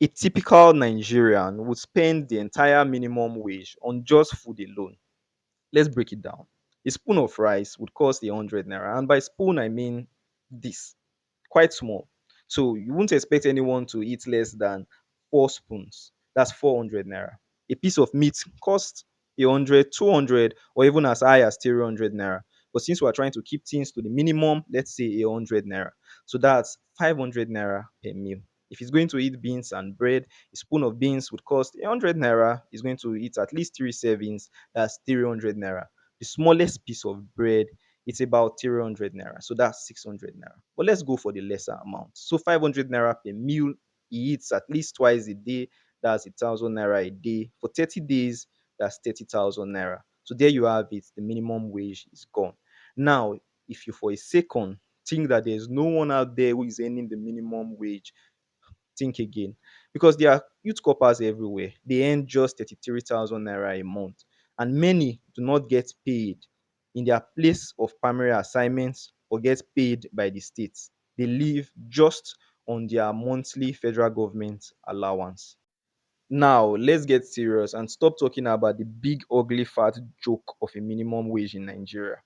A typical Nigerian would spend the entire minimum wage on just food alone. Let's break it down. A spoon of rice would cost 100 naira, and by spoon I mean this, quite small. So you won't expect anyone to eat less than 4 spoons. That's 400 naira. A piece of meat costs 100, 200, or even as high as 300 naira. But since we're trying to keep things to the minimum, let's say 100 naira. So that's 500 naira per meal. If he's going to eat beans and bread, a spoon of beans would cost 100 naira. He's going to eat at least 3 servings. That's 300 naira. The smallest piece of bread, it's about 300 naira. So that's 600 naira. But let's go for the lesser amount. So 500 naira per meal. He eats at least twice a day. That's 1,000 naira a day. For 30 days, that's 30,000 naira. So there you have it. The minimum wage is gone. Now, if you for a second think that there's no one out there who is earning the minimum wage, think again, because there are youth corpers everywhere. They earn just 33,000 naira a month, and many do not get paid in their place of primary assignments or get paid by the states. They live just on their monthly federal government allowance. Now, let's get serious and stop talking about the big, ugly, fat joke of a minimum wage in Nigeria.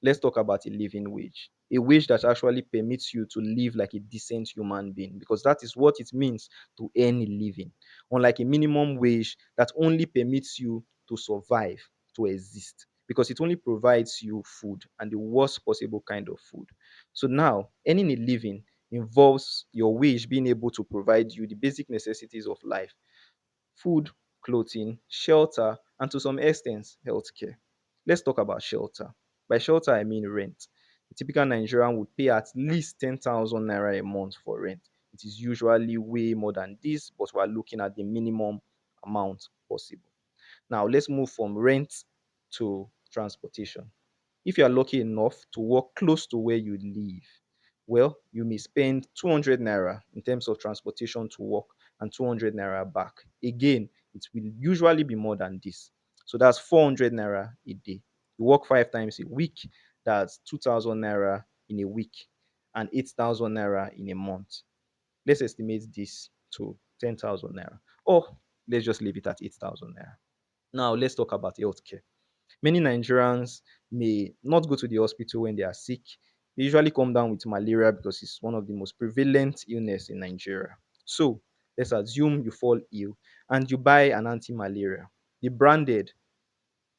Let's talk about a living wage. A wage that actually permits you to live like a decent human being, because that is what it means to earn a living. Unlike a minimum wage that only permits you to survive, to exist, because it only provides you food, and the worst possible kind of food. So now, earning a living involves your wage being able to provide you the basic necessities of life: food, clothing, shelter, and to some extent, healthcare. Let's talk about shelter. By shelter, I mean rent. A typical Nigerian would pay at least 10,000 naira a month for rent. It is usually way more than this, but we're looking at the minimum amount possible. Now, let's move from rent to transportation. If you are lucky enough to work close to where you live, well, you may spend 200 naira in terms of transportation to work and 200 naira back. Again, it will usually be more than this. So that's 400 naira a day. You work 5 times a week, that's 2,000 naira in a week and 8,000 naira in a month. Let's estimate this to 10,000 naira. Or let's just leave it at 8,000 naira. Now, let's talk about healthcare. Many Nigerians may not go to the hospital when they are sick. They usually come down with malaria because it's one of the most prevalent illness in Nigeria. So let's assume you fall ill and you buy an anti-malaria. The branded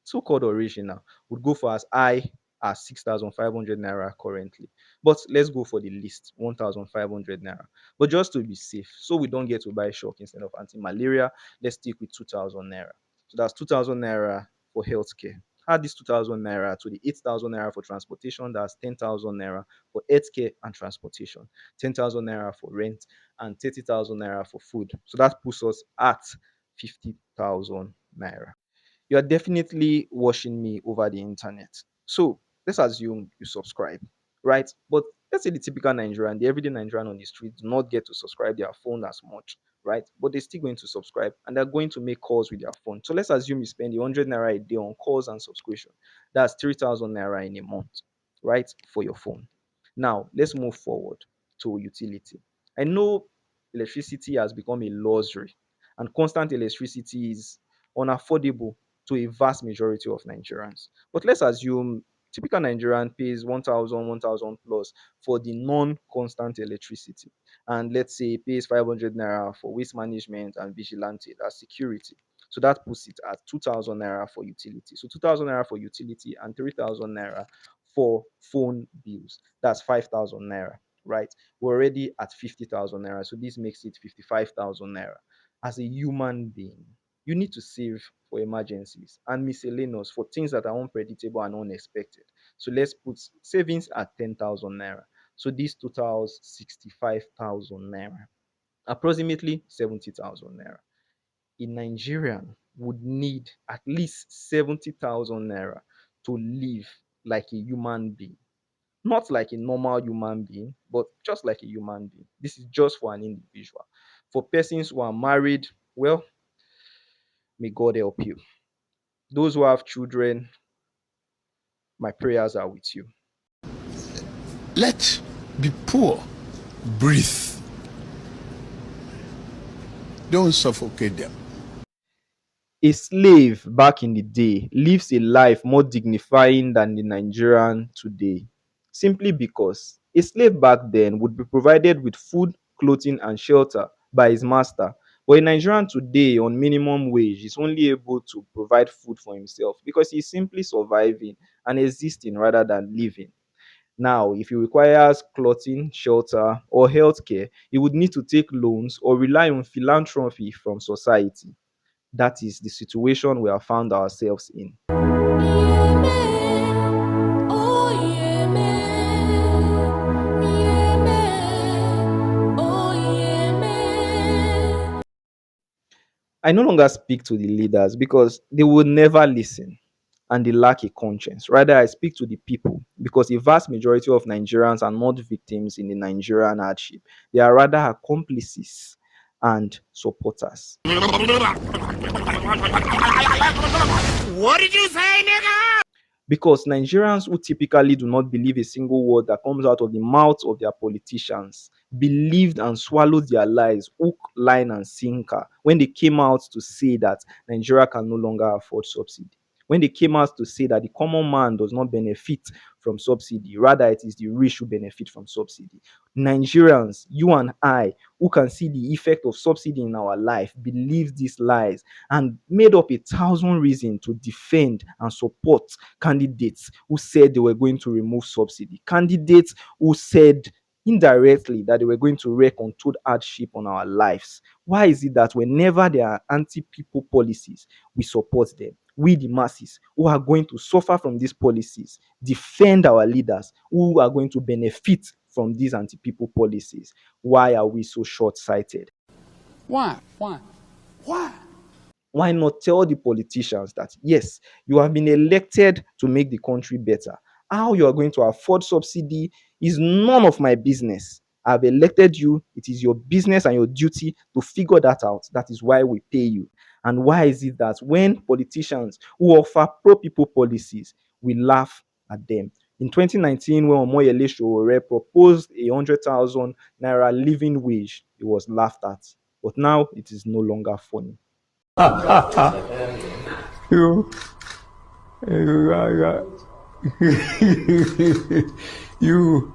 so-called original would go for as high as 6,500 naira currently. But let's go for the least, 1,500 naira. But just to be safe, so we don't get to buy shock instead of anti-malaria, let's stick with 2,000 naira. So that's 2,000 naira for healthcare. Add this 2,000 naira to the 8,000 naira for transportation, that's 10,000 naira for healthcare and transportation, 10,000 naira for rent, and 30,000 naira for food. So that puts us at 50,000 naira. You are definitely watching me over the internet. So let's assume you subscribe, right? But let's say the typical Nigerian, the everyday Nigerian on the street, do not get to subscribe their phone as much, right? But they're still going to subscribe and they're going to make calls with their phone. So let's assume you spend 100 naira a day on calls and subscription. That's 3,000 naira in a month, right? For your phone. Now, let's move forward to utility. I know electricity has become a luxury, and constant electricity is unaffordable to a vast majority of Nigerians. But let's assume typical Nigerian pays 1,000, 1,000 plus for the non-constant electricity. And let's say pays 500 naira for waste management and vigilante, that's security. So that puts it at 2,000 naira for utility. So 2,000 naira for utility and 3,000 naira for phone bills. That's 5,000 naira, right? We're already at 50,000 naira. So this makes it 55,000 naira. As a human being, you need to save for emergencies and miscellaneous for things that are unpredictable and unexpected. So let's put savings at 10,000 naira. So this totals 65,000 naira, approximately 70,000 naira. A Nigerian would need at least 70,000 naira to live like a human being. Not like a normal human being, but just like a human being. This is just for an individual. For persons who are married, well, may God help you. Those who have children, my prayers are with you. Let be poor breathe. Don't suffocate them. A slave back in the day lives a life more dignifying than the Nigerian today, simply because a slave back then would be provided with food, clothing, and shelter by his master. But a Nigerian today on minimum wage is only able to provide food for himself because he's simply surviving and existing rather than living. Now, if he requires clothing, shelter, or healthcare, he would need to take loans or rely on philanthropy from society. That is the situation we have found ourselves in. Yeah, man. Oh, yeah, man. Yeah, man. Oh, yeah, man. I no longer speak to the leaders because they will never listen and they lack a conscience. Rather, I speak to the people because a vast majority of Nigerians are not victims in the Nigerian hardship. They are rather accomplices and supporters. What did you say, nigga? Because Nigerians who typically do not believe a single word that comes out of the mouths of their politicians believed and swallowed their lies hook, line, and sinker when they came out to say that Nigeria can no longer afford subsidy. When they came out to say that the common man does not benefit from subsidy, rather, it is the rich who benefit from subsidy. Nigerians, you and I, who can see the effect of subsidy in our life, believe these lies and made up 1,000 reasons to defend and support candidates who said they were going to remove subsidy, candidates who said indirectly that they were going to wreak untold hardship on our lives. Why is it that whenever there are anti-people policies, we support them? We, the masses, who are going to suffer from these policies, defend our leaders who are going to benefit from these anti-people policies. Why are we so short-sighted? Why? Why? Why? Why not tell the politicians that, yes, you have been elected to make the country better? How you are going to afford subsidy is none of my business. I've elected you. It is your business and your duty to figure that out. That is why we pay you. And why is it that when politicians who offer pro-people policies, we laugh at them? In 2019, when Omoyele Sowore proposed 100,000 naira living wage, it was laughed at. But now it is no longer funny. You, you, you, you